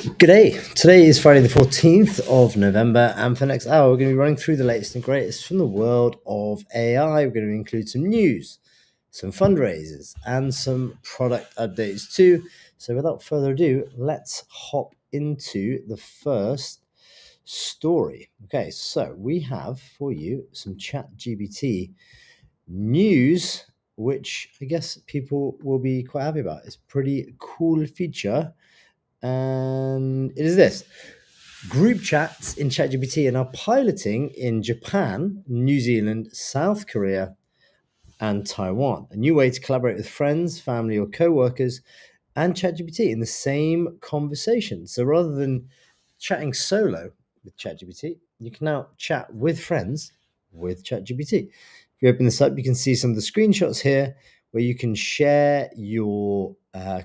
G'day. Today is Friday the 14th of November, and for the next hour, we're going to be running through the latest and greatest from the world of AI. We're going to include some news, some fundraisers, and some product updates too. So without further ado, let's hop into the first story. Okay, so we have for you some ChatGPT news, which I guess people will be quite happy about. It's a pretty cool feature. And it is this: group chats in ChatGPT are now piloting in Japan, New Zealand, South Korea, and Taiwan. A new way to collaborate with friends, family, or co-workers and ChatGPT in the same conversation. So rather than chatting solo with ChatGPT, you can now chat with friends with ChatGPT. If you open this up, you can see some of the screenshots here where you can share your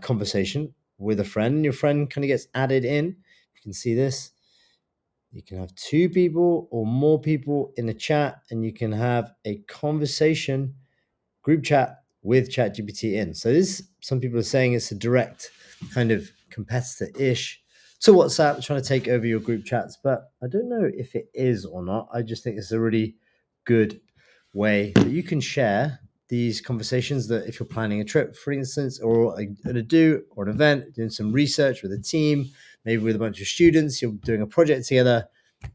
conversation with a friend, and your friend kind of gets added in. You can see this. You can have two people or more people in a chat, and you can have a conversation group chat with ChatGPT in. So this, some people are saying it's a direct kind of competitor-ish to WhatsApp, trying to take over your group chats, but I don't know if it is or not. I just think it's a really good way that you can share these conversations, that if you're planning a trip, for instance, or a do or an event, doing some research with a team, maybe with a bunch of students, you're doing a project together,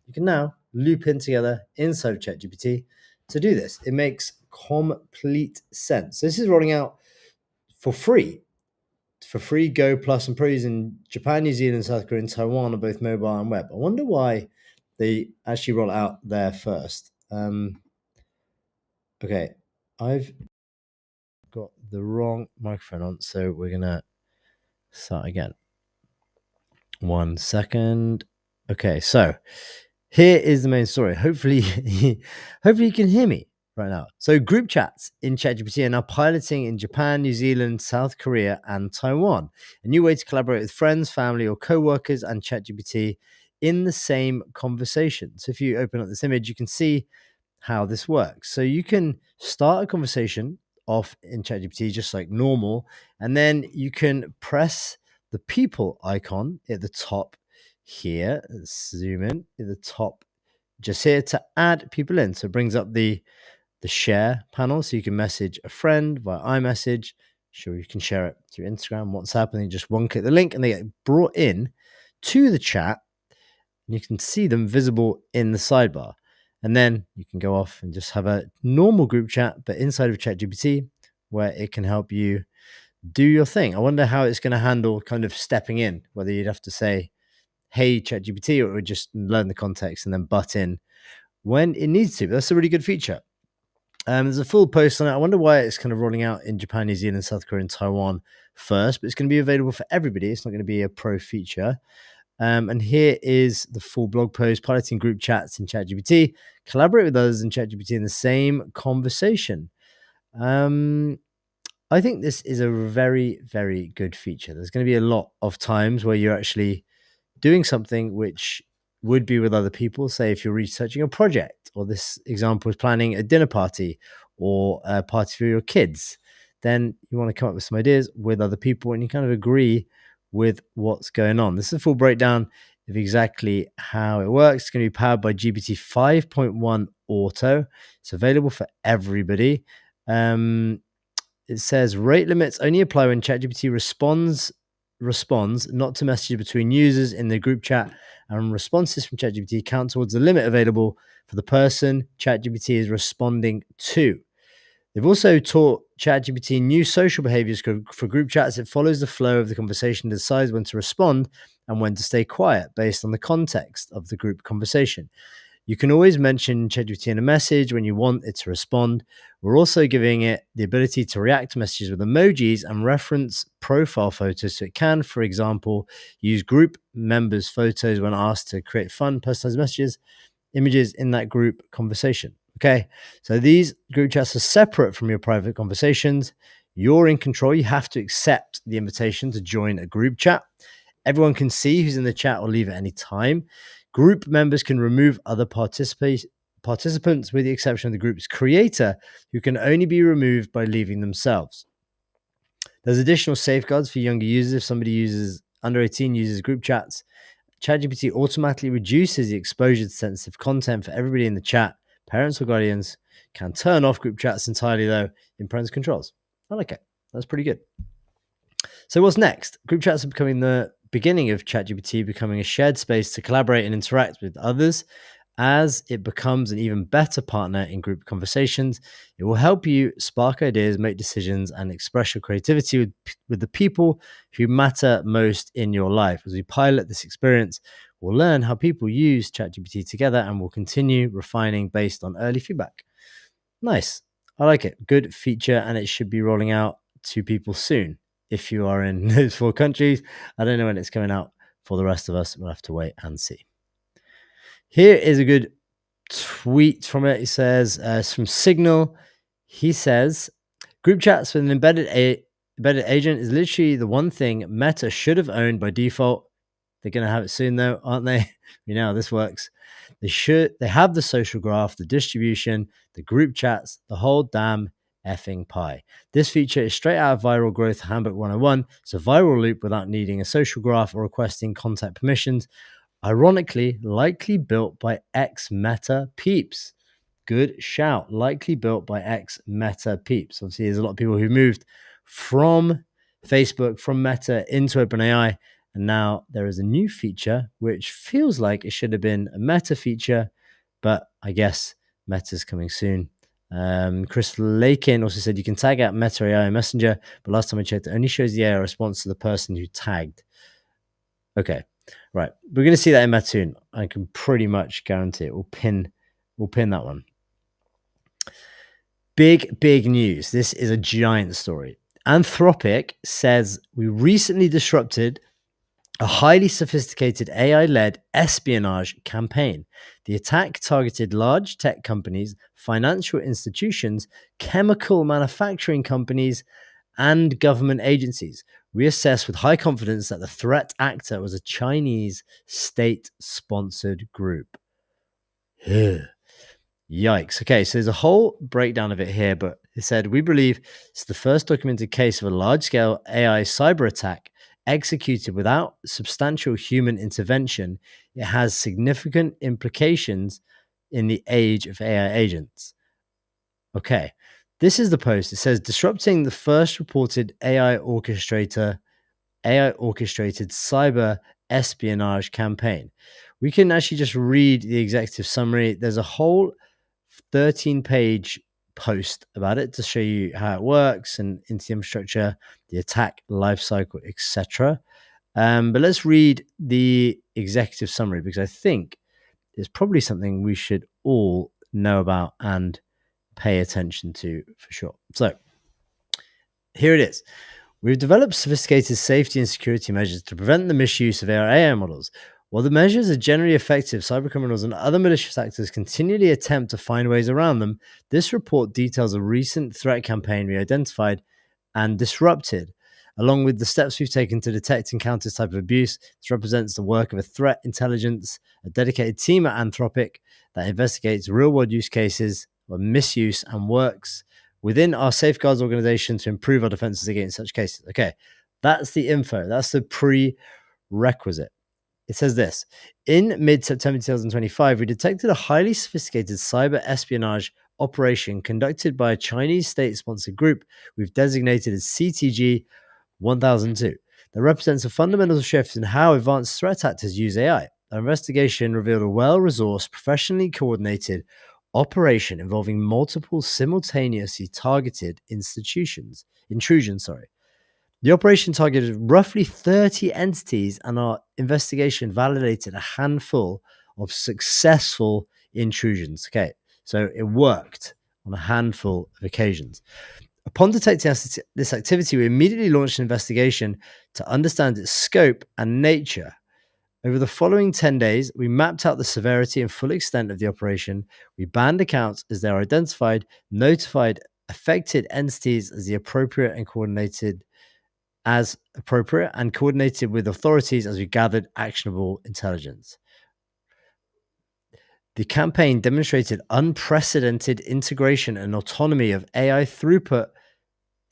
you can now loop in together inside of ChatGPT to do this. It makes complete sense. This is rolling out for free. Go Plus and Pros in Japan, New Zealand, South Korea, and Taiwan are both mobile and web. I wonder why they actually roll it out there first. Okay, I've got the wrong microphone on, so we're gonna start again. 1 second. Okay, so here is the main story. Hopefully you can hear me right now. So group chats in ChatGPT are now piloting in Japan, New Zealand, South Korea, and Taiwan. A new way to collaborate with friends, family, or co-workers and ChatGPT in the same conversation. So if you open up this image, you can see how this works. So you can start a conversation off in ChatGPT just like normal, and then you can press the people icon at the top here. Let's zoom in at the top just here to add people in. So it brings up the share panel, so you can message a friend via iMessage. Sure, you can share it through Instagram, WhatsApp, and then just one click the link and they get brought in to the chat, and you can see them visible in the sidebar. And then you can go off and just have a normal group chat, but inside of ChatGPT, where it can help you do your thing. I wonder how it's going to handle kind of stepping in, whether you'd have to say, hey, ChatGPT, or just learn the context and then butt in when it needs to. But that's a really good feature. There's a full post on it. I wonder why it's kind of rolling out in Japan, New Zealand, South Korea, and Taiwan first, but it's going to be available for everybody. It's not going to be a pro feature. And here is the full blog post: piloting group chats in ChatGPT, collaborate with others in ChatGPT in the same conversation. I think this is a very, very good feature. There's going to be a lot of times where you're actually doing something which would be with other people. Say if you're researching a project, or this example is planning a dinner party or a party for your kids, then you want to come up with some ideas with other people and you kind of agree with what's going on. This is a full breakdown of exactly how it works. It's going to be powered by GPT 5.1 Auto. It's available for everybody. It says rate limits only apply when ChatGPT responds not to messages between users in the group chat, and responses from ChatGPT count towards the limit available for the person ChatGPT is responding to. They've also taught ChatGPT new social behaviors for group chats. It follows the flow of the conversation, decides when to respond and when to stay quiet based on the context of the group conversation. You can always mention ChatGPT in a message when you want it to respond. We're also giving it the ability to react to messages with emojis and reference profile photos. So it can, for example, use group members' photos when asked to create fun, personalized images in that group conversation. Okay, so these group chats are separate from your private conversations. You're in control. You have to accept the invitation to join a group chat. Everyone can see who's in the chat or leave at any time. Group members can remove other participants with the exception of the group's creator, who can only be removed by leaving themselves. There's additional safeguards for younger users. If somebody uses under 18 uses group chats. ChatGPT automatically reduces the exposure to sensitive content for everybody in the chat. Parents or guardians can turn off group chats entirely, though, in parental controls. I like it. That's pretty good. So what's next? Group chats are becoming the beginning of ChatGPT becoming a shared space to collaborate and interact with others. As it becomes an even better partner in group conversations, it will help you spark ideas, make decisions, and express your creativity with the people who matter most in your life. As we pilot this experience, we'll learn how people use ChatGPT together and will continue refining based on early feedback. Nice. I like it. Good feature, and it should be rolling out to people soon. If you are in those 4 countries, I don't know when it's coming out for the rest of us. We'll have to wait and see. Here is a good tweet from it. It says, it's from Signal. He says, group chats with an embedded agent is literally the one thing Meta should have owned by default. They're going to have it soon, though, aren't they? You know how this works. They have the social graph, the distribution, the group chats, the whole damn effing pie. This feature is straight out of Viral Growth Handbook 101. It's a viral loop without needing a social graph or requesting contact permissions. Ironically, likely built by ex-Meta peeps. Good shout. Likely built by ex-Meta peeps. Obviously, there's a lot of people who moved from Facebook, from Meta into OpenAI. And now there is a new feature, which feels like it should have been a Meta feature, but I guess Meta's coming soon. Chris Lakin also said you can tag out Meta AI Messenger, but last time I checked, it only shows the AI response to the person who tagged. Okay, right. We're going to see that in Meta soon. I can pretty much guarantee it. We'll pin that one. Big news. This is a giant story. Anthropic says we recently disrupted a highly sophisticated AI-led espionage campaign. The attack targeted large tech companies, financial institutions, chemical manufacturing companies, and government agencies. We assess with high confidence that the threat actor was a Chinese state-sponsored group. Yikes. Okay, so there's a whole breakdown of it here, but it said, we believe it's the first documented case of a large-scale AI cyber attack executed without substantial human intervention. It has significant implications in the age of AI agents. Okay, this is the post. It says, disrupting the first reported AI-orchestrated cyber espionage campaign. We can actually just read the executive summary. There's a whole 13-page post about it to show you how it works and into the infrastructure, the attack lifecycle, etc. But let's read the executive summary because I think it's probably something we should all know about and pay attention to for sure. So here it is. We've developed sophisticated safety and security measures to prevent the misuse of our AI models. While the measures are generally effective, cybercriminals and other malicious actors continually attempt to find ways around them. This report details a recent threat campaign we identified and disrupted, along with the steps we've taken to detect and counter this type of abuse. This represents the work of a threat intelligence, a dedicated team at Anthropic that investigates real-world use cases of misuse and works within our safeguards organization to improve our defenses against such cases. Okay, that's the info. That's the prerequisite. It says this. In mid-September 2025, we detected a highly sophisticated cyber espionage operation conducted by a Chinese state-sponsored group we've designated as CTG 1002. That represents a fundamental shift in how advanced threat actors use AI. Our investigation revealed a well-resourced, professionally coordinated operation involving multiple simultaneously targeted intrusions. The operation targeted roughly 30 entities, and our investigation validated a handful of successful intrusions. Okay, so it worked on a handful of occasions. Upon detecting this activity, we immediately launched an investigation to understand its scope and nature. Over the following 10 days, we mapped out the severity and full extent of the operation. We banned accounts as they are identified, notified affected entities as appropriate, and coordinated with authorities as we gathered actionable intelligence. The campaign demonstrated unprecedented integration and autonomy of AI throughput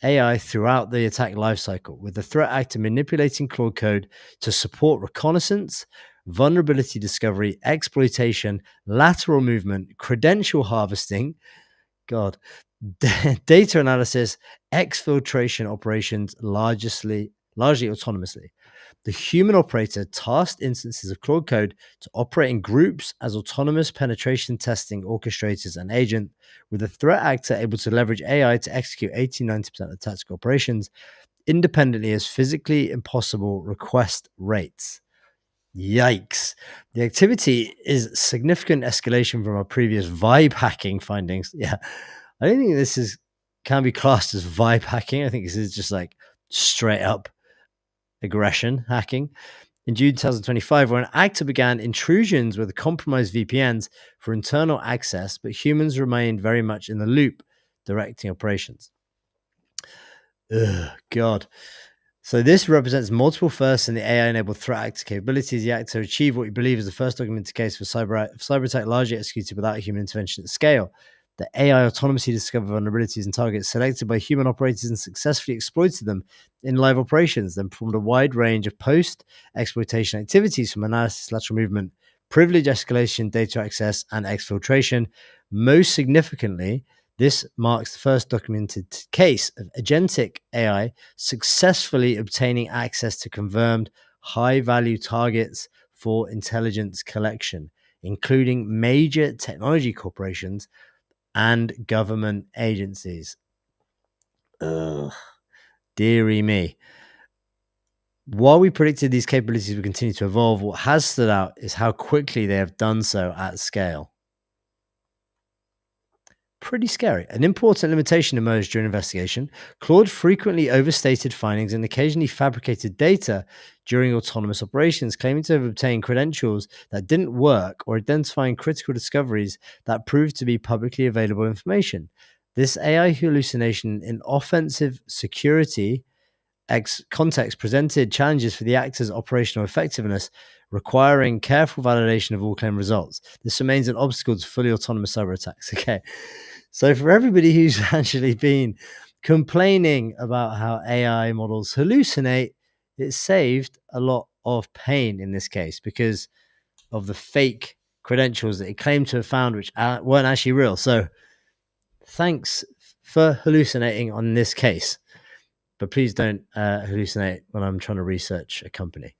AI throughout the attack lifecycle, with the threat actor manipulating Claude code to support reconnaissance, vulnerability discovery, exploitation, lateral movement, credential harvesting, God, data analysis, exfiltration operations largely autonomously. The human operator tasked instances of Claude code to operate in groups as autonomous penetration testing orchestrators and agent, with the threat actor able to leverage AI to execute 80-90% of tactical operations independently as physically impossible request rates. Yikes. The activity is significant escalation from our previous vibe hacking findings. Yeah. I don't think this can be classed as vibe hacking. I think this is just like straight up aggression hacking. In June 2025, where an actor began intrusions with compromised VPNs for internal access, but humans remained very much in the loop, directing operations. Ugh, God. So this represents multiple firsts in the AI-enabled threat actor capabilities. The actor achieved what we believe is the first documented case for cyber attack largely executed without human intervention at scale. The AI autonomously discovered vulnerabilities and targets selected by human operators and successfully exploited them in live operations, then performed a wide range of post-exploitation activities from analysis, lateral movement, privilege escalation, data access, and exfiltration. Most significantly, this marks the first documented case of agentic AI successfully obtaining access to confirmed high-value targets for intelligence collection, including major technology corporations and government agencies. Ugh, dearie me. While we predicted these capabilities would continue to evolve, what has stood out is how quickly they have done so at scale. Pretty scary. An important limitation emerged during investigation. Claude frequently overstated findings and occasionally fabricated data during autonomous operations, claiming to have obtained credentials that didn't work or identifying critical discoveries that proved to be publicly available information. This AI hallucination in offensive security context presented challenges for the actor's operational effectiveness, requiring careful validation of all claim results. This remains an obstacle to fully autonomous cyber attacks. Okay. So for everybody who's actually been complaining about how AI models hallucinate, it saved a lot of pain in this case because of the fake credentials that it claimed to have found, which weren't actually real. So thanks for hallucinating on this case. But please don't hallucinate when I'm trying to research a company.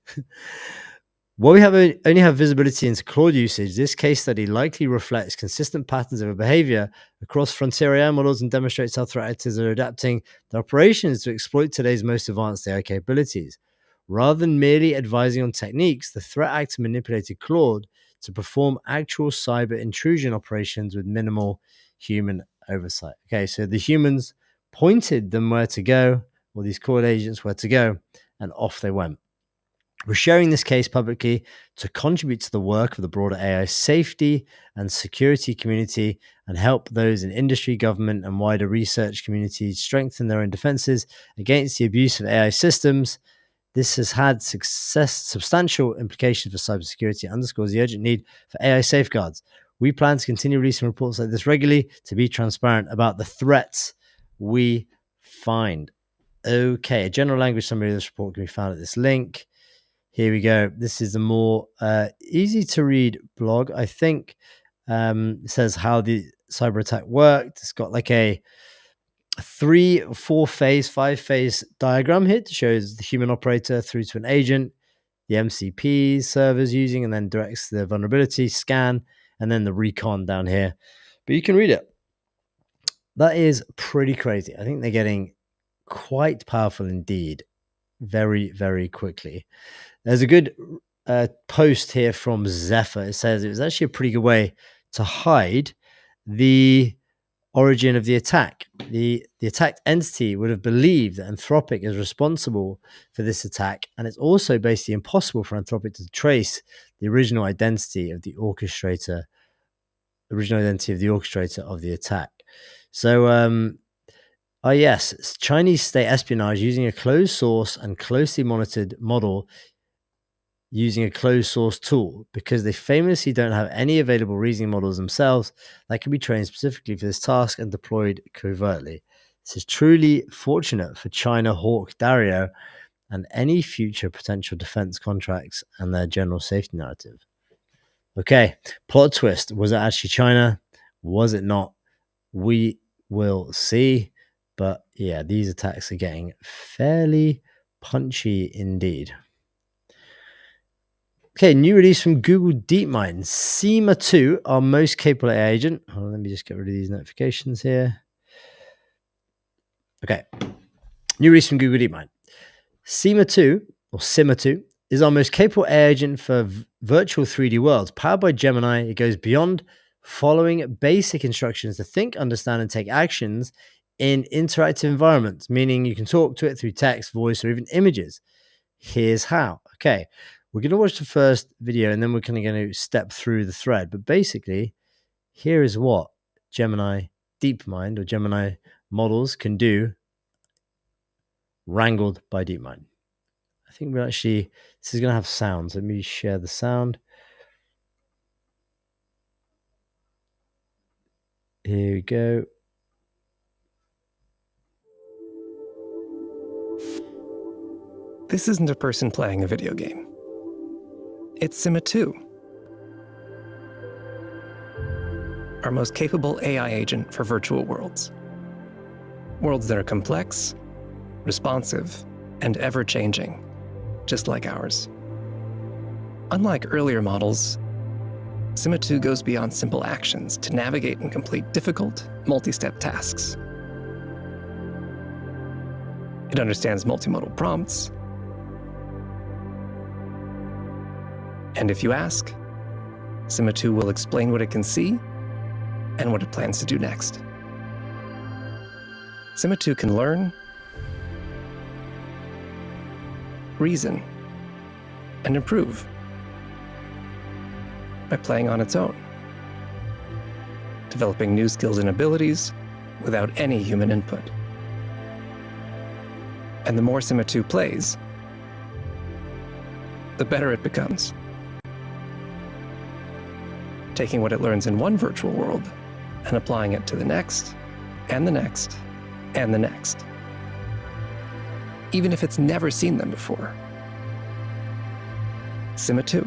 While we only have visibility into Claude usage, this case study likely reflects consistent patterns of behavior across frontier AI models and demonstrates how threat actors are adapting their operations to exploit today's most advanced AI capabilities. Rather than merely advising on techniques, the threat actor manipulated Claude to perform actual cyber intrusion operations with minimal human oversight. Okay, so the humans pointed them where to go, or these Claude agents where to go, and off they went. We're sharing this case publicly to contribute to the work of the broader AI safety and security community and help those in industry, government, and wider research communities strengthen their own defenses against the abuse of AI systems. This has had substantial implications for cybersecurity and underscores the urgent need for AI safeguards. We plan to continue releasing reports like this regularly to be transparent about the threats we find. Okay, a general language summary of this report can be found at this link. Here we go. This is a more easy to read blog. I think it says how the cyber attack worked. It's got like a 3, 4 phase, 5 phase diagram here to show the human operator through to an agent, the MCP servers using, and then directs the vulnerability scan, and then the recon down here. But you can read it. That is pretty crazy. I think they're getting quite powerful indeed, very, very quickly. There's a good post here from Zephyr. It says it was actually a pretty good way to hide the origin of the attack. The attacked entity would have believed that Anthropic is responsible for this attack, and it's also basically impossible for Anthropic to trace the original identity of the orchestrator of the attack. So, yes, it's Chinese state espionage using a closed source and closely monitored model using a closed source tool because they famously don't have any available reasoning models themselves that can be trained specifically for this task and deployed covertly. This is truly fortunate for China Hawk Dario and any future potential defense contracts and their general safety narrative. Okay, plot twist. Was it actually China? Was it not? We will see. But yeah, these attacks are getting fairly punchy indeed. Okay, new release from Google DeepMind. SEMA 2, our most capable AI agent. Hold on, let me just get rid of these notifications here. Okay, new release from Google DeepMind. SEMA 2, or SIMA 2, is our most capable AI agent for virtual 3D worlds. Powered by Gemini, it goes beyond following basic instructions to think, understand, and take actions in interactive environments, meaning you can talk to it through text, voice, or even images. Here's how. Okay, we're going to watch the first video and then we're kind of going to step through the thread. But basically, here is what Gemini DeepMind or Gemini models can do wrangled by DeepMind. I think we're actually, this is going to have sounds. Let me share the sound. Here we go. This isn't a person playing a video game. It's SIMA 2, our most capable AI agent for virtual worlds. Worlds that are complex, responsive, and ever-changing, just like ours. Unlike earlier models, SIMA 2 goes beyond simple actions to navigate and complete difficult, multi-step tasks. It understands multimodal prompts, and if you ask, SIMA 2 will explain what it can see and what it plans to do next. SIMA 2 can learn, reason, and improve by playing on its own, developing new skills and abilities without any human input. And the more SIMA 2 plays, the better it becomes, taking what it learns in one virtual world and applying it to the next, and the next, and the next, even if it's never seen them before. SIMA 2,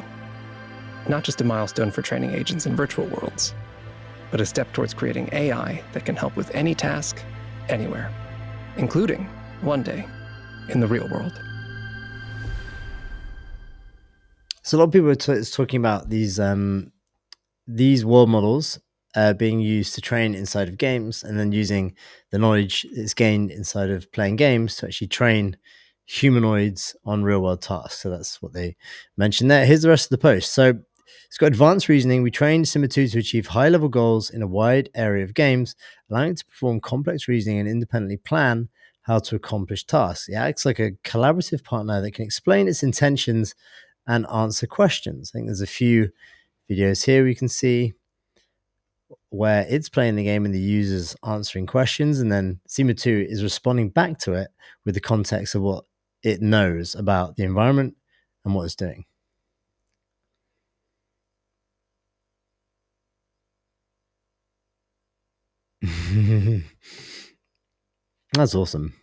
not just a milestone for training agents in virtual worlds, but a step towards creating AI that can help with any task, anywhere, including, one day, in the real world. So a lot of people are talking about these world models being used to train inside of games and then using the knowledge it's gained inside of playing games to actually train humanoids on real world tasks. So that's what they mentioned there. Here's the rest of the post. So it's got advanced reasoning. We trained SIMA 2 to achieve high level goals in a wide area of games, allowing it to perform complex reasoning and independently plan how to accomplish tasks. It acts like a collaborative partner that can explain its intentions and answer questions. I think there's a few videos here we can see where it's playing the game and the user's answering questions, and then SIMA 2 is responding back to it with the context of what it knows about the environment and what it's doing. That's awesome.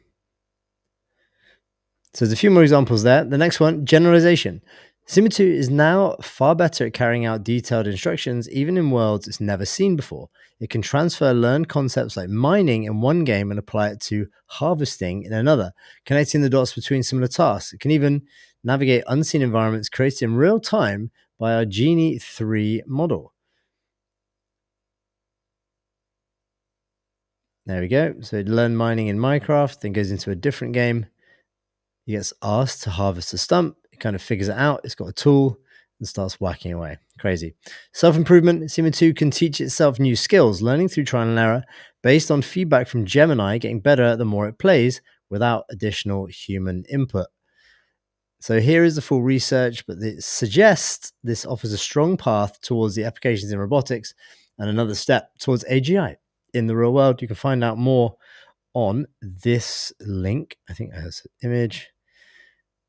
So there's a few more examples there. The next one, generalization. SIMA 2 is now far better at carrying out detailed instructions, even in worlds it's never seen before. It can transfer learned concepts like mining in one game and apply it to harvesting in another, connecting the dots between similar tasks. It can even navigate unseen environments created in real time by our Genie 3 model. There we go. So it learned mining in Minecraft, then goes into a different game. He gets asked to harvest a stump. It kind of figures it out. It's got a tool and starts whacking away. Crazy. Self-improvement. SIMA 2 can teach itself new skills, learning through trial and error based on feedback from Gemini, getting better the more it plays without additional human input. So here is the full research, but it suggests this offers a strong path towards the applications in robotics and another step towards AGI in the real world. You can find out more on this link. I think it has an image.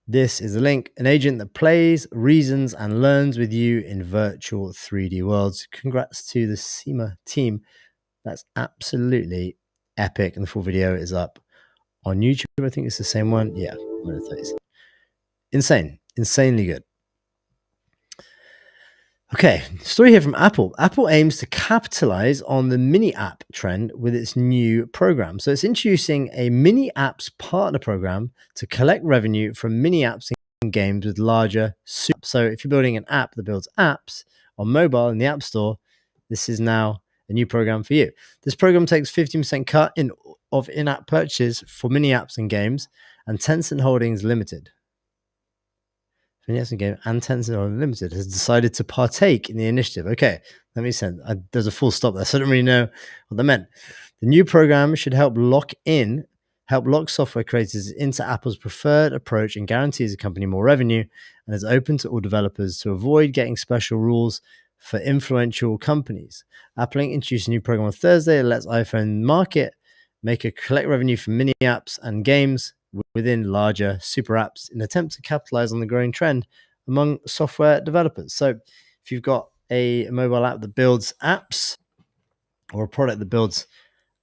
This is a link, an agent that plays, reasons, and learns with you in virtual 3D worlds. Congrats to the SIMA team. That's absolutely epic, and the full video is up on YouTube. I think it's the same one. Yeah, insane, insanely good. Okay, story here from Apple. Apple aims to capitalize on the mini app trend with its new program. So it's introducing a mini apps partner program to collect revenue from mini apps and games with larger apps. So if you're building an app that builds apps on mobile in the App Store, this is now a new program for you. This program takes 15% cut of in-app purchases for mini apps and games, and Tencent Holdings Limited. Game and Tencent Unlimited has decided to partake in the initiative. Okay, that makes sense. There's a full stop there, so I don't really know what that meant. The new program should help lock software creators into Apple's preferred approach and guarantees the company more revenue, and is open to all developers to avoid getting special rules for influential companies. Apple introduced a new program on Thursday that lets iPhone market maker collect revenue from mini apps and games within larger super apps in an attempt to capitalize on the growing trend among software developers. So if you've got a mobile app that builds apps or a product that builds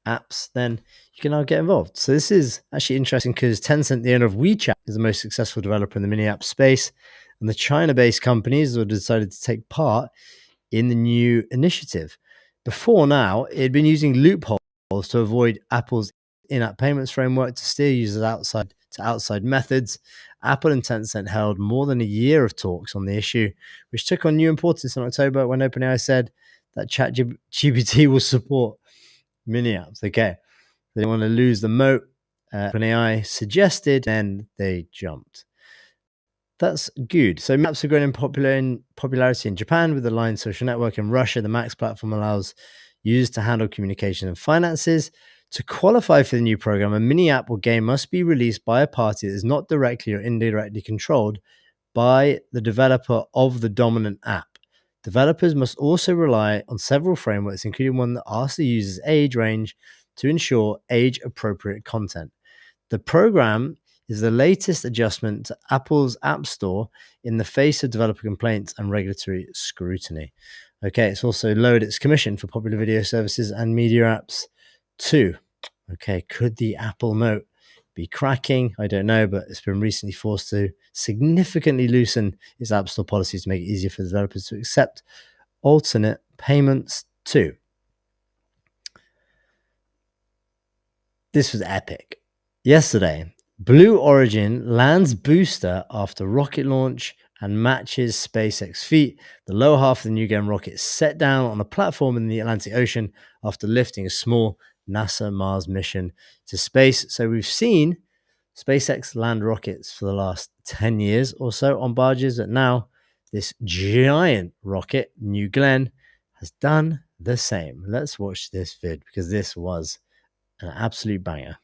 apps, then you can now get involved. So this is actually interesting because Tencent, the owner of WeChat, is the most successful developer in the mini app space, and the China-based companies have decided to take part in the new initiative. Before now, it had been using loopholes to avoid Apple's in-app payments framework to steer users outside methods. Apple and Tencent held more than a year of talks on the issue, which took on new importance in October when OpenAI said that ChatGPT will support mini apps. Okay, they didn't want to lose the moat. OpenAI suggested, and they jumped. That's good. So maps have grown in popularity in Japan with the Line social network. In Russia, the Max platform allows users to handle communication and finances. To qualify for the new program, a mini app or game must be released by a party that is not directly or indirectly controlled by the developer of the dominant app. Developers must also rely on several frameworks, including one that asks the user's age range to ensure age-appropriate content. The program is the latest adjustment to Apple's App Store in the face of developer complaints and regulatory scrutiny. Okay, it's also lowered its commission for popular video services and media apps too. Okay, could the Apple moat be cracking? I don't know, but it's been recently forced to significantly loosen its App Store policies to make it easier for developers to accept alternate payments too. This was epic. Yesterday, Blue Origin lands booster after rocket launch and matches SpaceX feat. The lower half of the New Glenn rocket set down on a platform in the Atlantic Ocean after lifting a small NASA Mars mission to space. So we've seen SpaceX land rockets for the last 10 years or so on barges, but now this giant rocket, New Glenn, has done the same. Let's watch this vid because this was an absolute banger.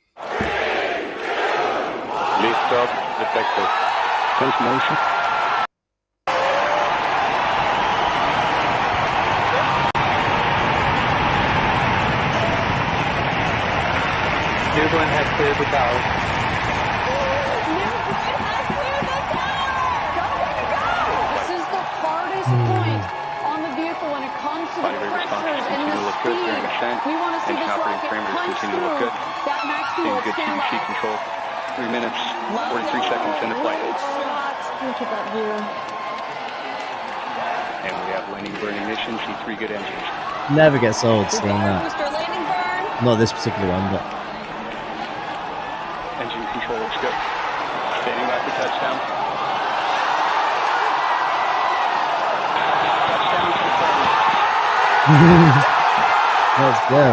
Lift off detected. First motion. New Glenn has cleared the tower. This is the hardest point on the vehicle when it comes to the pressures and the speed. We want to see this rocket punch through that max fuel Good standby. sheet control. 3 minutes, 43 seconds into flight. Look at that view. And we have landing burn ignition, C3 good engines. Never gets old seeing that. Mr. Landing Burn. Not this particular one, but Engine control looks good. Standing by for touchdown. Touchdown to the front. let's go.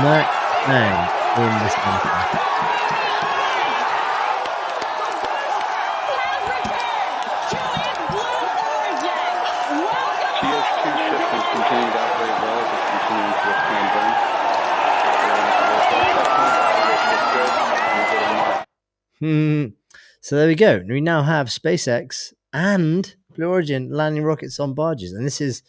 Max Bang in this country. GS2 systems continue to operate well as it's continuing to expand burn. So there we go. We now have SpaceX and Blue Origin landing rockets on barges. And this is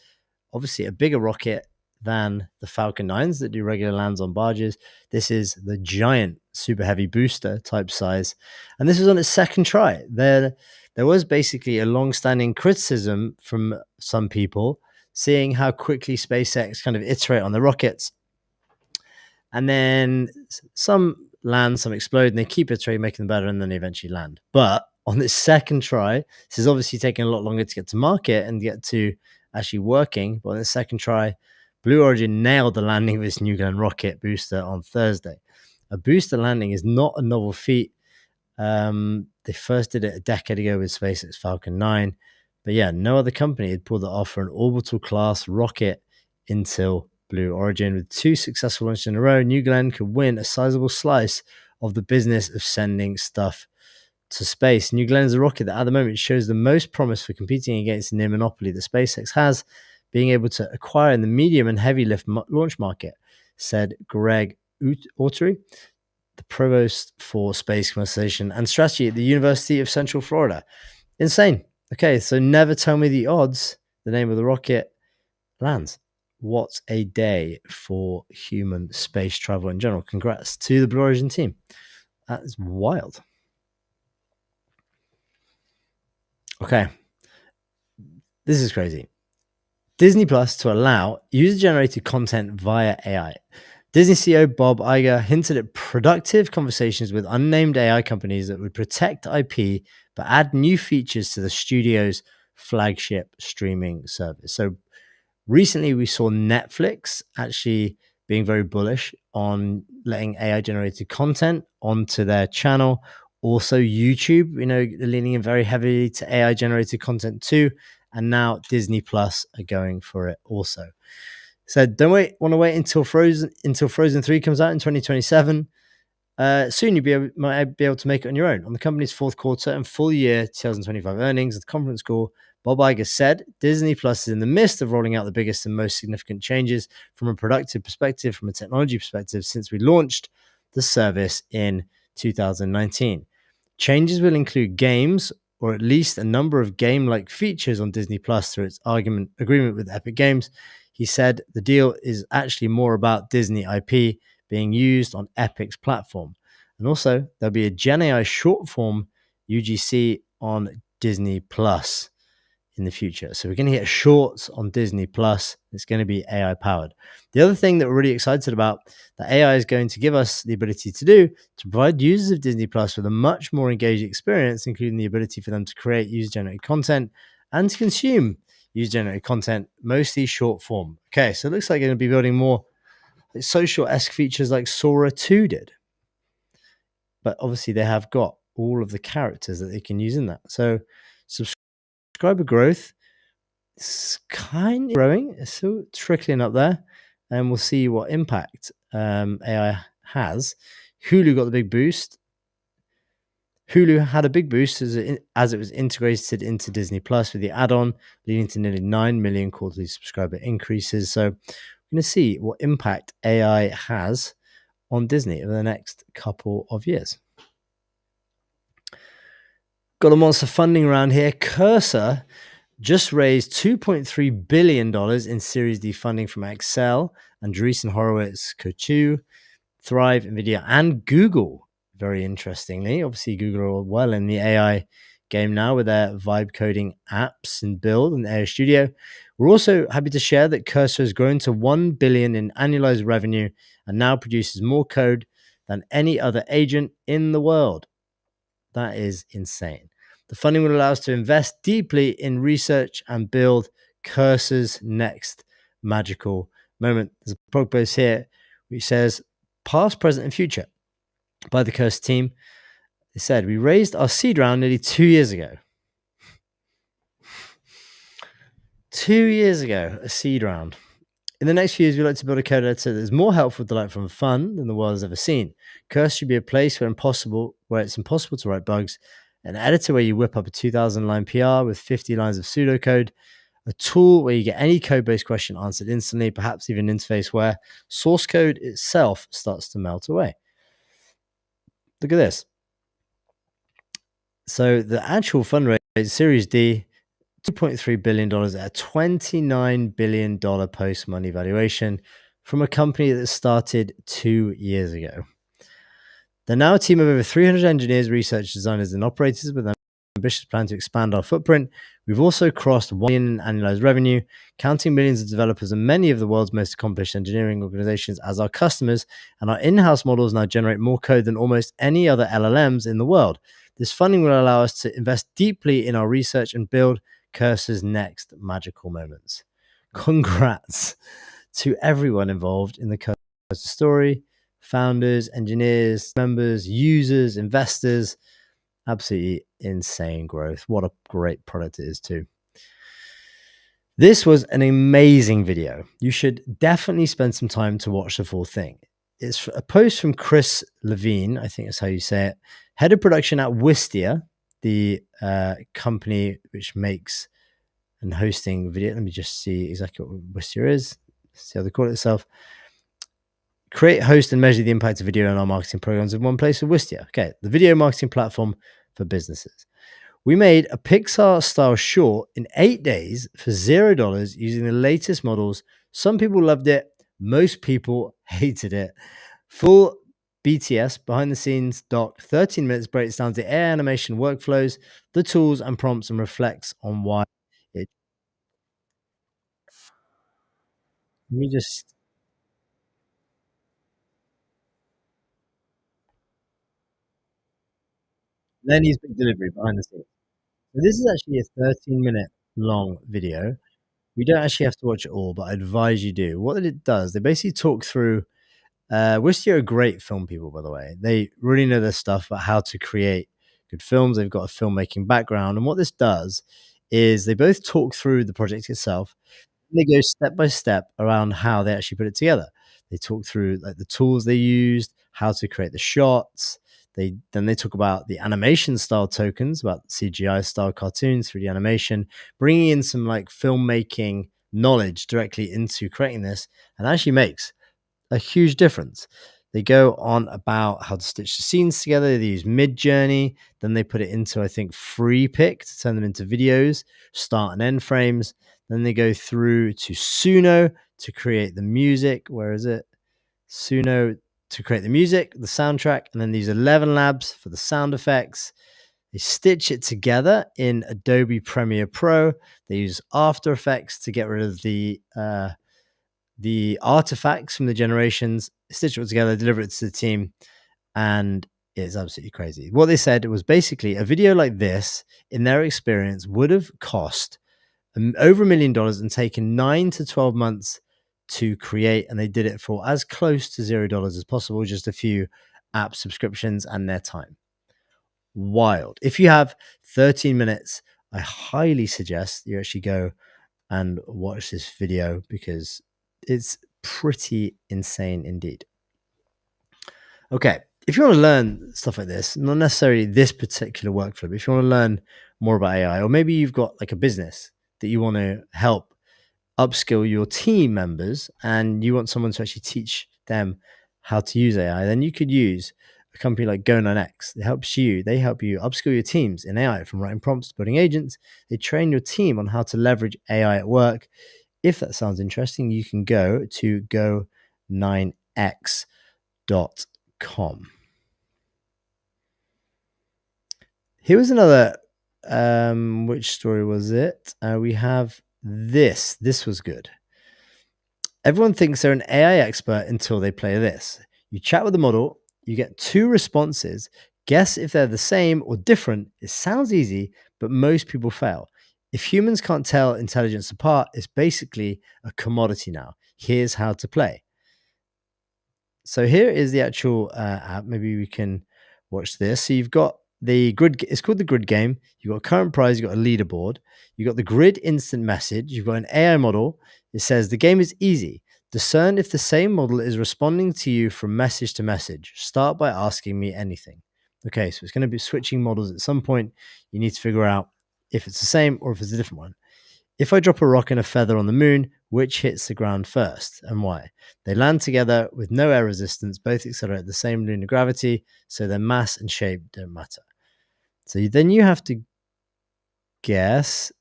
obviously a bigger rocket than the Falcon 9s that do regular lands on barges. This is the giant super heavy booster type size. And this was on its second try. There was basically a long-standing criticism from some people seeing how quickly SpaceX kind of iterate on the rockets. And then some land, some explode, and they keep iterating, making them better, and then they eventually land. But on this second try, this is obviously taking a lot longer to get to market and get to actually working. But on the second try, Blue Origin nailed the landing of this New Glenn rocket booster on Thursday. A booster landing is not a novel feat. They first did it a decade ago with SpaceX Falcon 9. But yeah, no other company had pulled it off for an orbital class rocket until Blue Origin. With 2 successful launches in a row, New Glenn could win a sizable slice of the business of sending stuff to space. New Glenn is a rocket that at the moment shows the most promise for competing against the near monopoly that SpaceX has, being able to acquire in the medium and heavy lift launch market, said Greg Autry, the provost for space commercialization and strategy at the University of Central Florida. Insane. Okay, so never tell me the odds. The name of the rocket lands. What a day for human space travel in general. Congrats to the Blue Origin team. That is wild. Okay. This is crazy. Disney Plus to allow user-generated content via AI. Disney CEO Bob Iger hinted at productive conversations with unnamed AI companies that would protect IP but add new features to the studio's flagship streaming service. So recently we saw Netflix actually being very bullish on letting AI-generated content onto their channel. Also YouTube, leaning in very heavily to AI-generated content too. And now Disney Plus are going for it also. So don't want to wait until Frozen 3 comes out in 2027. Soon you might be able to make it on your own. On the company's fourth quarter and full year 2025 earnings at the conference call, Bob Iger said Disney Plus is in the midst of rolling out the biggest and most significant changes from a productive perspective, from a technology perspective, since we launched the service in 2019. Changes will include games, or at least a number of game-like features on Disney Plus through its agreement with Epic Games. He said the deal is actually more about Disney IP being used on Epic's platform. And also, there'll be a Gen AI short form UGC on Disney Plus in the future. So we're going to get shorts on Disney Plus. It's going to be AI powered. The other thing that we're really excited about that AI is going to give us the ability to do to provide users of Disney Plus with a much more engaged experience, including the ability for them to create user-generated content and to consume user-generated content, mostly short form. Okay, so it looks like they're going to be building more social-esque features like Sora 2 did. But obviously they have got all of the characters that they can use in that. So subscriber growth is kind of growing. It's still trickling up there. And we'll see what impact AI has. Hulu got the big boost. Hulu had a big boost as it was integrated into Disney Plus with the add-on, leading to nearly 9 million quarterly subscriber increases. So we're going to see what impact AI has on Disney over the next couple of years. Got a monster funding round here. Cursor just raised $2.3 billion in Series D funding from Accel, Andreessen Horowitz, Coatue, Thrive, NVIDIA, and Google. Very interestingly, obviously Google are well in the AI game now with their vibe coding apps and build and AI Studio. We're also happy to share that Cursor has grown to $1 billion in annualized revenue and now produces more code than any other agent in the world. That is insane. The funding will allow us to invest deeply in research and build Cursor's next magical moment. There's a blog post here which says past, present, and future by the Cursor team. They said, we raised our seed round nearly 2 years ago. 2 years ago, a seed round. In the next few years, we'd like to build a code editor that is more helpful, delightful, and fun than the world has ever seen. Cursor should be a place where it's impossible to write bugs, an editor where you whip up a 2,000-line PR with 50 lines of pseudocode, a tool where you get any code-based question answered instantly, perhaps even an interface where source code itself starts to melt away. Look at this. So the actual fundraise, Series D, $2.3 billion at a $29 billion post-money valuation from a company that started 2 years ago. They're now a team of over 300 engineers, research designers, and operators with an ambitious plan to expand our footprint. We've also crossed 1 billion in annualized revenue, counting millions of developers and many of the world's most accomplished engineering organizations as our customers, and our in-house models now generate more code than almost any other LLMs in the world. This funding will allow us to invest deeply in our research and build Cursor's next magical moments. Congrats to everyone involved in the Cursor story, founders, engineers, members, users, investors. Absolutely insane growth. What a great product it is too. This was an amazing video. You should definitely spend some time to watch the full thing. It's a post from Chris Levine, I think that's how you say it, head of production at Wistia, the company which makes and hosting video. Let me just see exactly what Wistia is. See how they call it itself. Create, host, and measure the impact of video on our marketing programs in one place with Wistia. Okay, the video marketing platform for businesses. We made a Pixar-style short in 8 days for $0 using the latest models. Some people loved it. Most people hated it. Full BTS, behind-the-scenes doc, 13 minutes, breaks down the AI animation workflows, the tools and prompts, and reflects on why it... Let me just... Lenny's big delivery behind the scenes. So this is actually a 13-minute long video. We don't actually have to watch it all, but I advise you do. What it does, they basically talk through... Wistia are great film people, by the way. They really know their stuff about how to create good films. They've got a filmmaking background. And what this does is they both talk through the project itself. And they go step by step around how they actually put it together. They talk through like the tools they used, how to create the shots. Then they talk about the animation style tokens, about CGI style cartoons, 3D animation, bringing in some like filmmaking knowledge directly into creating this, and actually makes a huge difference. They go on about how to stitch the scenes together. They use Mid-Journey. Then they put it into, I think, FreePic to turn them into videos, start and end frames. Then they go through to Suno to create the music. Where is it? Suno to create the music, the soundtrack, and then these 11 labs for the sound effects. They stitch it together in Adobe Premiere Pro. They use After Effects to get rid of the artifacts from the generations, stitch it all together, deliver it to the team, and it's absolutely crazy. What they said was basically a video like this, in their experience, would have cost over $1 million and taken 9 to 12 months to create, and they did it for as close to $0 as possible, just a few app subscriptions and their time. Wild. If you have 13 minutes, I highly suggest you actually go and watch this video because it's pretty insane indeed. Okay, if you want to learn stuff like this, not necessarily this particular workflow, but if you want to learn more about AI, or maybe you've got like a business that you want to help upskill your team members and you want someone to actually teach them how to use AI, then you could use a company like Go9X. They help you upskill your teams in AI, from writing prompts to building agents. They train your team on how to leverage AI at work. If that sounds interesting, you can go to go9x.com. Here was another, which story was it? We have this. This was good. Everyone thinks they're an AI expert until they play this. You chat with the model, you get 2 responses. Guess if they're the same or different. It sounds easy, but most people fail. If humans can't tell intelligence apart, it's basically a commodity now. Here's how to play. So here is the actual app. Maybe we can watch this. So you've got the grid. It's called the grid game. You've got a current prize. You've got a leaderboard. You've got the grid instant message. You've got an AI model. It says the game is easy. Discern if the same model is responding to you from message to message. Start by asking me anything. Okay, so it's going to be switching models at some point. You need to figure out if it's the same or if it's a different one. If I drop a rock and a feather on the moon, which hits the ground first and why? They land together with no air resistance, both accelerate the same lunar gravity, so their mass and shape don't matter. So then you have to guess,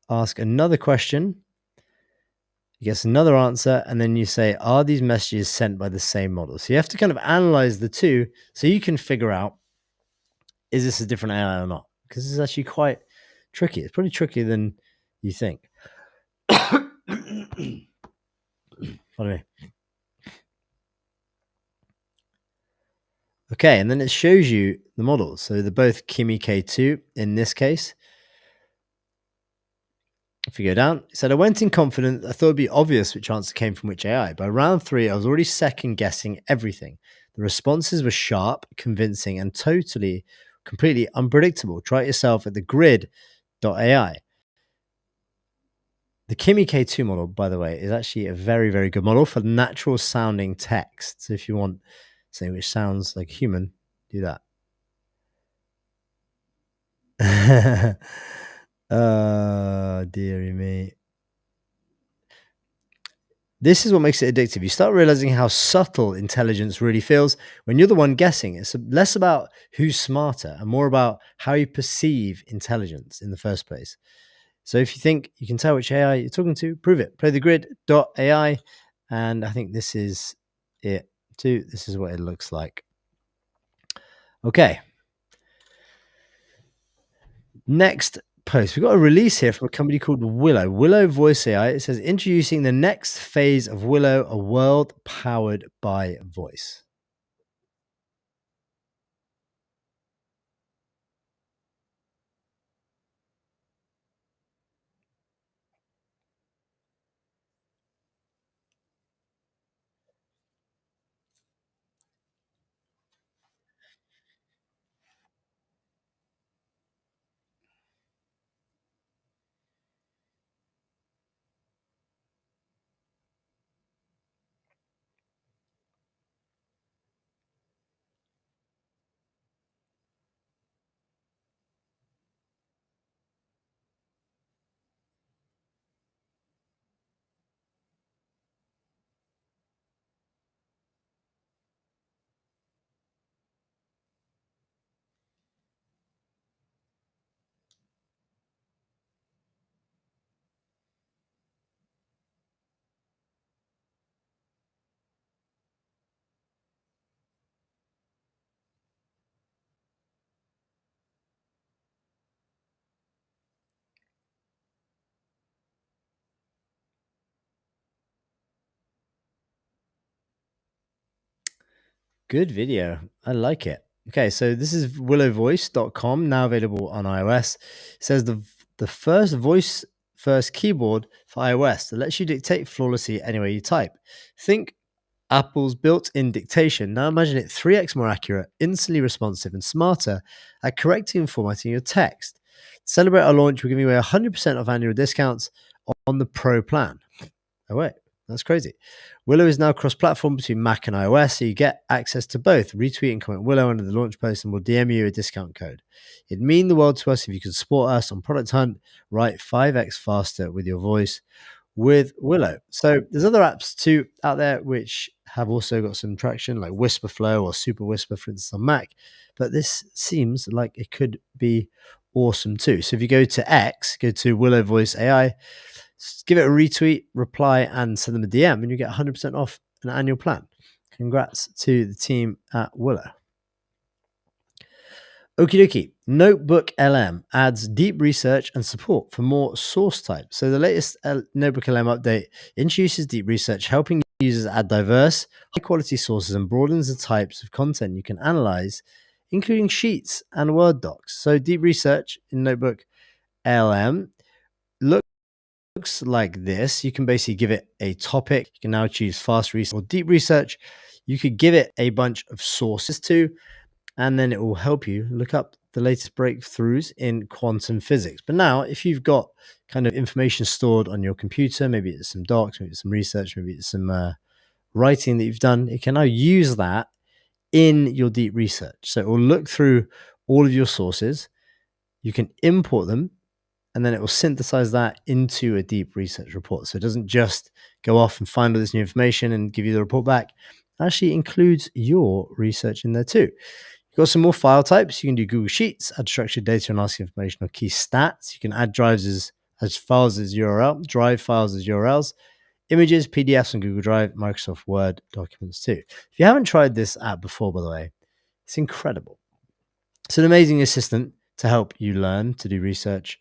ask another question, you guess another answer, and then you say, are these messages sent by the same model? So you have to kind of analyze the two so you can figure out, is this a different AI or not? Because this is actually quite tricky. It's probably trickier than you think. Pardon me. Okay, and then it shows you the models. So they're both Kimi K2 in this case. If you go down, it said, I went in confident. I thought it'd be obvious which answer came from which AI. By round 3, I was already second guessing everything. The responses were sharp, convincing, and completely unpredictable. Try it yourself at the grid.ai. The Kimi K2 model, by the way, is actually a very, very good model for natural sounding text. So if you want something which sounds like a human, do that. Oh, dearie me. This is what makes it addictive. You start realizing how subtle intelligence really feels when you're the one guessing. It's less about who's smarter and more about how you perceive intelligence in the first place. So if you think you can tell which AI you're talking to, prove it. Play the grid.ai. And I think this is it too. This is what it looks like. Okay. Next post. We've got a release here from a company called Willow Voice AI. It says, introducing the next phase of Willow, a world powered by voice. Good video. I like it. Okay, so this is willowvoice.com, now available on iOS. It says the first keyboard for iOS that lets you dictate flawlessly anywhere you type. Think Apple's built-in dictation. Now imagine it 3x more accurate, instantly responsive, and smarter at correcting and formatting your text. To celebrate our launch, we're giving away 100% of annual discounts on the Pro plan. Oh wait, that's crazy. Willow is now cross-platform between Mac and iOS, so you get access to both. Retweet and comment Willow under the launch post, and we'll DM you a discount code. It'd mean the world to us if you could support us on Product Hunt, write 5x faster with your voice with Willow. So there's other apps too out there which have also got some traction, like Whisperflow or Super Whisper, for instance, on Mac. But this seems like it could be awesome too. So if you go to X, go to Willow Voice AI, give it a retweet, reply, and send them a DM, and you get 100% off an annual plan. Congrats to the team at Willow. Okie dokie. Notebook LM adds deep research and support for more source types. So the latest Notebook LM update introduces deep research, helping users add diverse, high-quality sources and broadens the types of content you can analyze, including sheets and Word docs. So deep research in Notebook LM looks like this. You can basically give it a topic. You can now choose fast research or deep research. You could give it a bunch of sources too, and then it will help you look up the latest breakthroughs in quantum physics. But now, if you've got kind of information stored on your computer, maybe it's some docs, maybe it's some research, maybe it's some writing that you've done, it can now use that in your deep research. So it will look through all of your sources. You can import them, and then it will synthesize that into a deep research report. So it doesn't just go off and find all this new information and give you the report back. It actually includes your research in there too. You've got some more file types. You can do Google Sheets, add structured data and ASCII information or key stats. You can add drives as files as URL, drive files as URLs, images, PDFs on Google Drive, Microsoft Word documents too. If you haven't tried this app before, by the way, it's incredible. It's an amazing assistant. to help you learn to do research.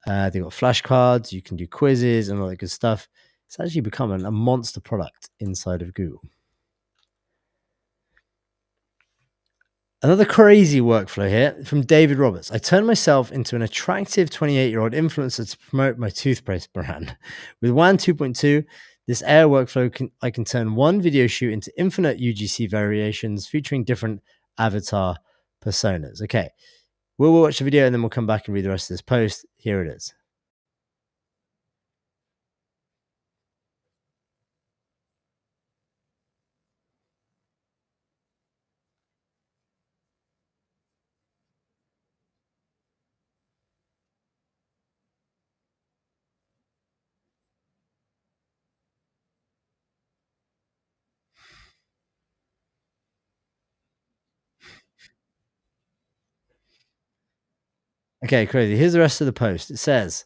They've got flashcards, you can do quizzes and all that good stuff. It's actually become a monster product inside of Google. Another crazy workflow here from David Roberts. I turned myself into an attractive 28-year-old influencer to promote my toothpaste brand. With WAN 2.2, this AI workflow, I can turn one video shoot into infinite UGC variations featuring different avatar personas. Okay, we'll watch the video and then we'll come back and read the rest of this post. Here it is. Okay, crazy. Here's the rest of the post. It says,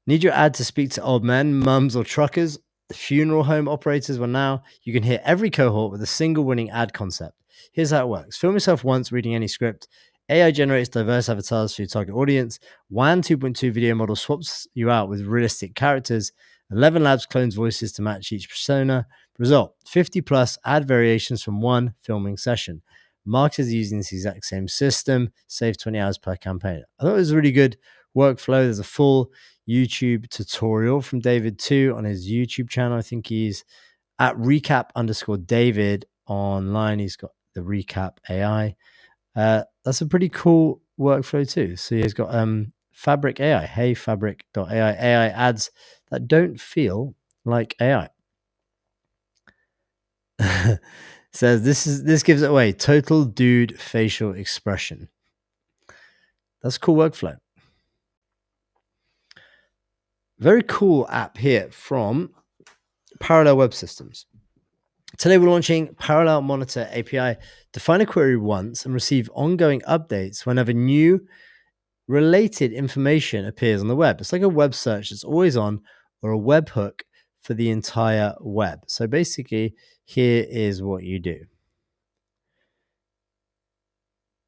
need your ad to speak to old men, mums, or truckers, funeral home operators? Well, now you can hit every cohort with a single winning ad concept. Here's how it works. Film yourself once reading any script. AI generates diverse avatars for your target audience. WAN 2.2 video model swaps you out with realistic characters. 11 Labs clones voices to match each persona. Result, 50 plus ad variations from one filming session. Marketers using this exact same system, save 20 hours per campaign. I thought it was a really good workflow. There's a full YouTube tutorial from David too on his YouTube channel. I think he's at recap_David online. He's got the recap AI. That's a pretty cool workflow too. So he's got Fabric AI, hey fabric.ai, AI ads that don't feel like AI. Says this gives it away. Total dude facial expression. That's a cool workflow. Very cool app here from Parallel Web Systems. Today we're launching Parallel Monitor API. Define a query once and receive ongoing updates whenever new related information appears on the web. It's like a web search that's always on, or a webhook for the entire web. So basically, here is what you do.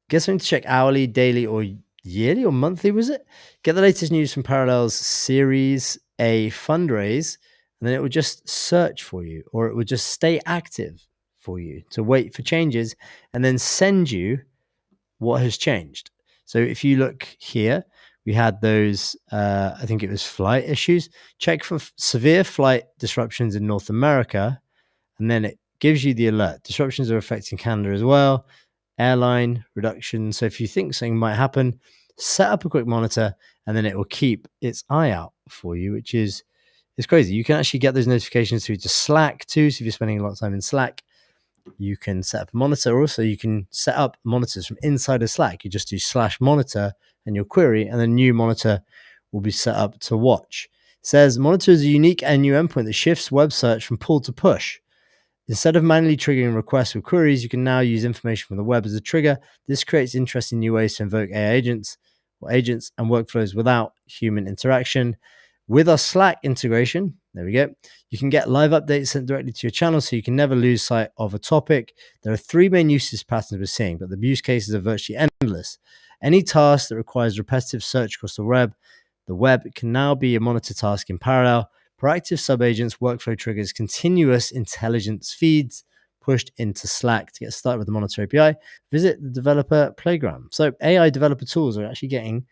Get something to check hourly, daily, or yearly, or monthly, was it? Get the latest news from Parallel's Series A fundraise, and then it would just search for you, or it would just stay active for you to wait for changes and then send you what has changed. So if you look here, we had those, I think it was flight issues. Check for severe flight disruptions in North America, and then it gives you the alert. Disruptions are affecting Canada as well. Airline reduction. So if you think something might happen, set up a quick monitor, and then it will keep its eye out for you, which is it's crazy. You can actually get those notifications through to Slack too. So if you're spending a lot of time in Slack, you can set up a monitor. Also, you can set up monitors from inside of Slack. You just do /monitor and your query, and the new monitor will be set up to watch. It says monitor is a unique and new endpoint that shifts web search from pull to push. Instead of manually triggering requests with queries, you can now use information from the web as a trigger. This creates interesting new ways to invoke AI agents and workflows without human interaction. With our Slack integration, there we go, you can get live updates sent directly to your channel, so you can never lose sight of a topic. There are three main usage patterns we're seeing, but the use cases are virtually endless. Any task that requires repetitive search across the web can now be a monitor task in parallel. Proactive subagents, workflow triggers, continuous intelligence feeds pushed into Slack. To get started with the Monitor API, visit the developer playground. So AI developer tools are actually getting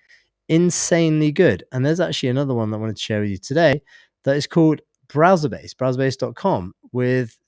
insanely good. And there's actually another one that I wanted to share with you today that is called BrowserBase, browserbase.com,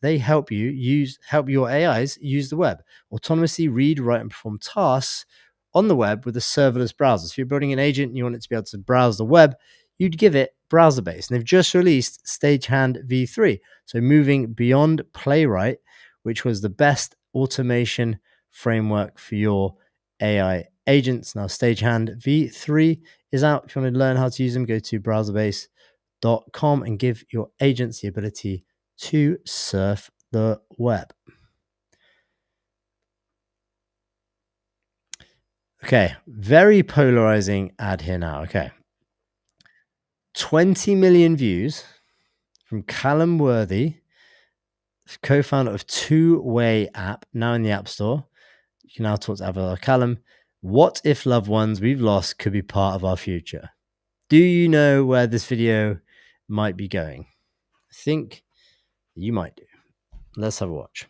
they help your AIs use the web, autonomously read, write, and perform tasks on the web with a serverless browser. So if you're building an agent and you want it to be able to browse the web, you'd give it BrowserBase. And they've just released Stagehand v3. So moving beyond Playwright, which was the best automation framework for your AI agents. Now Stagehand v3 is out. If you want to learn how to use them, go to browserbase.com and give your agents the ability to surf the web. Okay, very polarizing ad here now. Okay. 20 million views from Callum Worthy, co-founder of Two Way app, now in the App Store. You can now talk to Avatar Callum. What if loved ones we've lost could be part of our future? Do you know where this video might be going? I think you might do. Let's have a watch.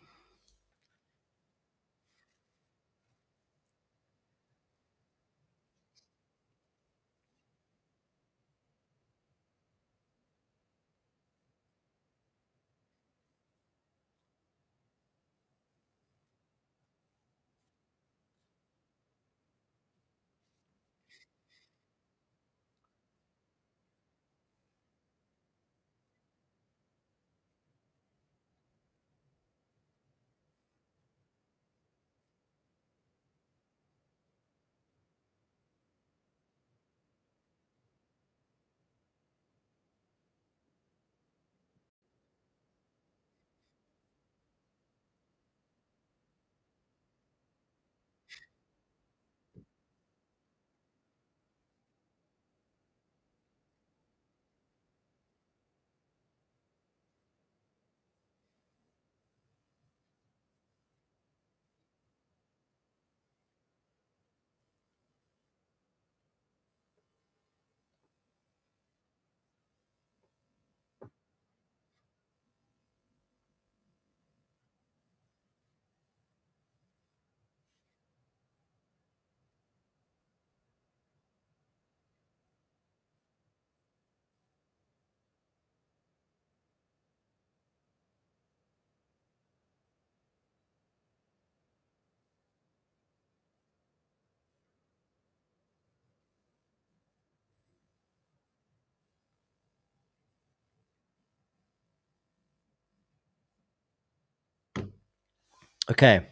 Okay.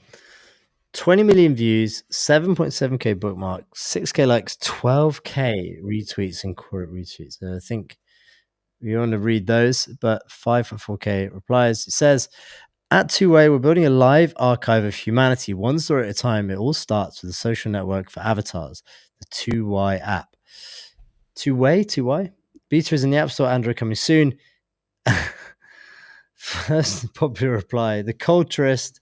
20 million views, 7.7k bookmarks, 6k likes, 12k retweets and quote retweets. So I think you want to read those, but 5.4k replies. It says, at Two-Way, we're building a live archive of humanity, one story at a time. It all starts with a social network for avatars, the Two-Y app. Two-Way? Beta is in the App Store, Android coming soon. First popular reply, the culturist,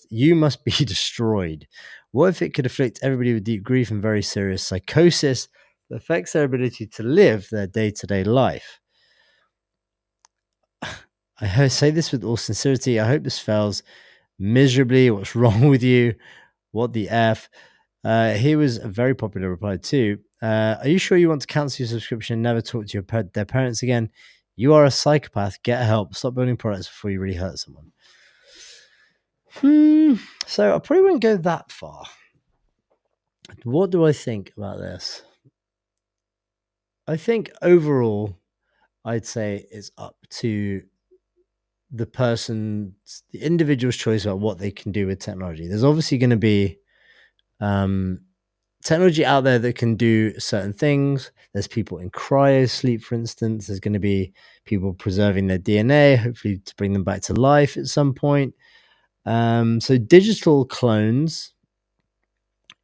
you must be destroyed. What if it could afflict everybody with deep grief and very serious psychosis that affects their ability to live their day-to-day life? I say this with all sincerity. I hope this fails miserably. What's wrong with you? What the F? Here was a very popular reply too. Are you sure you want to cancel your subscription and never talk to their parents again? You are a psychopath. Get help. Stop building products before you really hurt someone. So I probably won't go that far. What do I think about this? I think overall, I'd say it's up to the individual's choice about what they can do with technology. There's obviously going to be technology out there that can do certain things. There's people in cryo sleep, for instance. There's going to be people preserving their DNA, hopefully to bring them back to life at some point. So digital clones,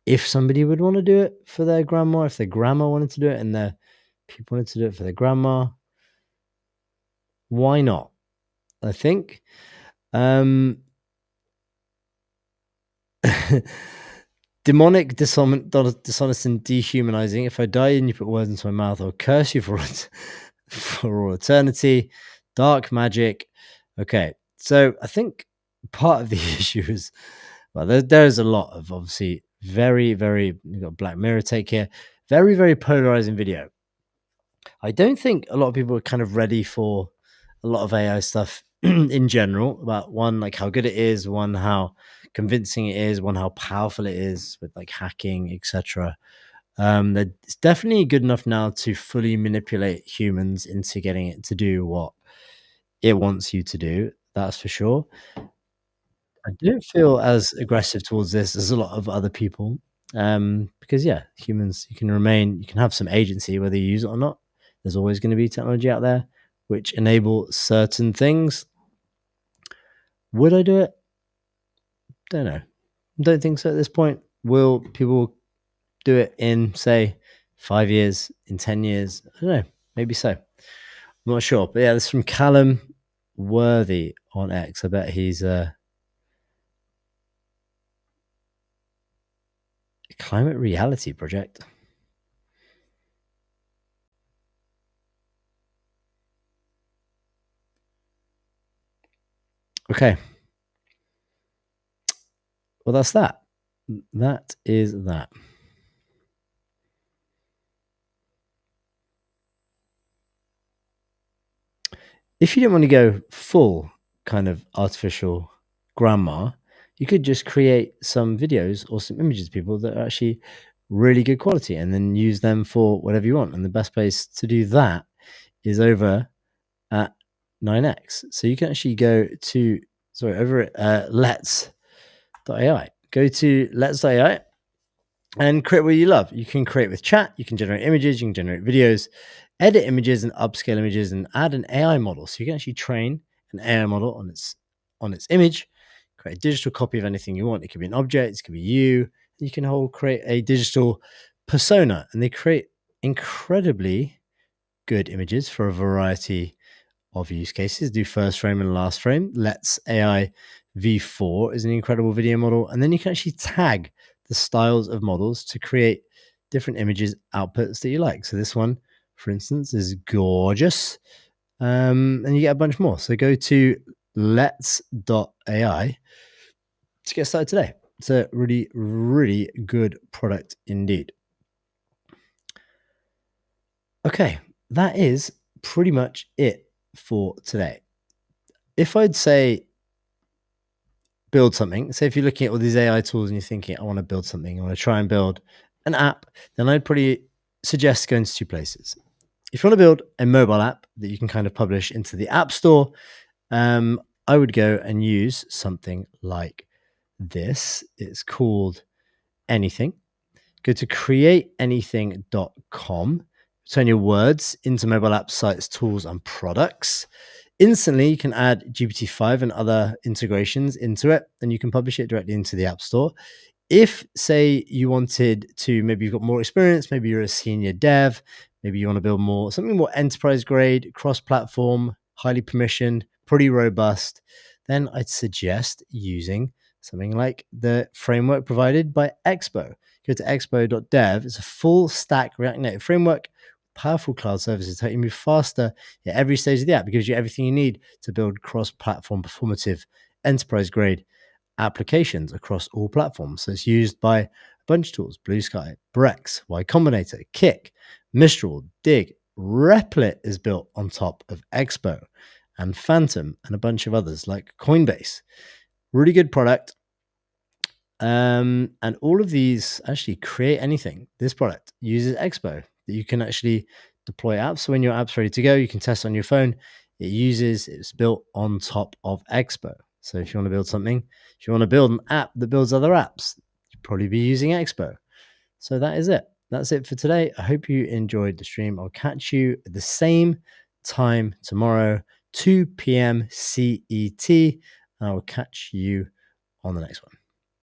if somebody would want to do it for their grandma, if their grandma wanted to do it and their people wanted to do it for their grandma, why not? I think. Demonic, dishonest, and dehumanizing. If I die and you put words into my mouth, I'll curse you for all eternity. Dark magic. Okay, so I think part of the issue is, well, there's a lot of obviously very, very, you've got Black Mirror take here, very, very polarizing video. I don't think a lot of people are kind of ready for a lot of AI stuff in general, about one, like how good it is, one, how convincing it is, one, how powerful it is with like hacking, etc. It's definitely good enough now to fully manipulate humans into getting it to do what it wants you to do. That's for sure. I don't feel as aggressive towards this as a lot of other people. Because yeah, humans, you can have some agency whether you use it or not. There's always going to be technology out there which enable certain things. Would I do it? Don't know. Don't think so at this point. Will people do it in, say, 5 years, in 10 years? I don't know. Maybe so. I'm not sure. But yeah, this is from Callum Worthy on X. I bet he's Climate reality project. Okay. Well, that's that. That is that. If you didn't want to go full kind of artificial grandma, you could just create some videos or some images of people that are actually really good quality and then use them for whatever you want. And the best place to do that is over at 9x. So you can actually go to, over at let's.ai. Go to let's.ai and create what you love. You can create with chat, you can generate images, you can generate videos, edit images and upscale images, and add an AI model. So you can actually train an AI model on its image, create a digital copy of anything you want. It could be an object, it could be you. You can create a digital persona, and they create incredibly good images for a variety of use cases. Do first frame and last frame. Let's AI V4 is an incredible video model, and then you can actually tag the styles of models to create different images outputs that you like. So this one, for instance, is gorgeous, and you get a bunch more. So go to let's.ai to get started today. It's a really, really good product indeed. Okay, that is pretty much it for today. If I'd say build something, say if you're looking at all these AI tools and you're thinking, I want to build something, I want to try and build an app, then I'd probably suggest going to two places. If you want to build a mobile app that you can kind of publish into the App Store, I would go and use something like this. It's called Anything. Go to createanything.com, turn your words into mobile app sites, tools, and products. Instantly, you can add GPT-5 and other integrations into it, and you can publish it directly into the App Store. If, say, you wanted to, maybe you've got more experience, maybe you're a senior dev, maybe you want to build something more enterprise grade, cross-platform, highly permissioned, pretty robust, then I'd suggest using something like the framework provided by Expo. Go to expo.dev. It's a full stack React Native framework, powerful cloud services to help you move faster at every stage of the app. It gives you everything you need to build cross-platform, performative, enterprise-grade applications across all platforms. So it's used by a bunch of tools: Blue Sky, Brex, Y Combinator, Kick, Mistral, Dig. Replit is built on top of Expo, and Phantom, and a bunch of others like Coinbase. Really good product. And all of these actually create anything. This product uses Expo that you can actually deploy apps. So when your app's ready to go, you can test on your phone. It's built on top of Expo. So if you want to build something, if you want to build an app that builds other apps, you'd probably be using Expo. So that is it. That's it for today. I hope you enjoyed the stream. I'll catch you at the same time tomorrow, 2 p.m. CET. And I will catch you on the next one.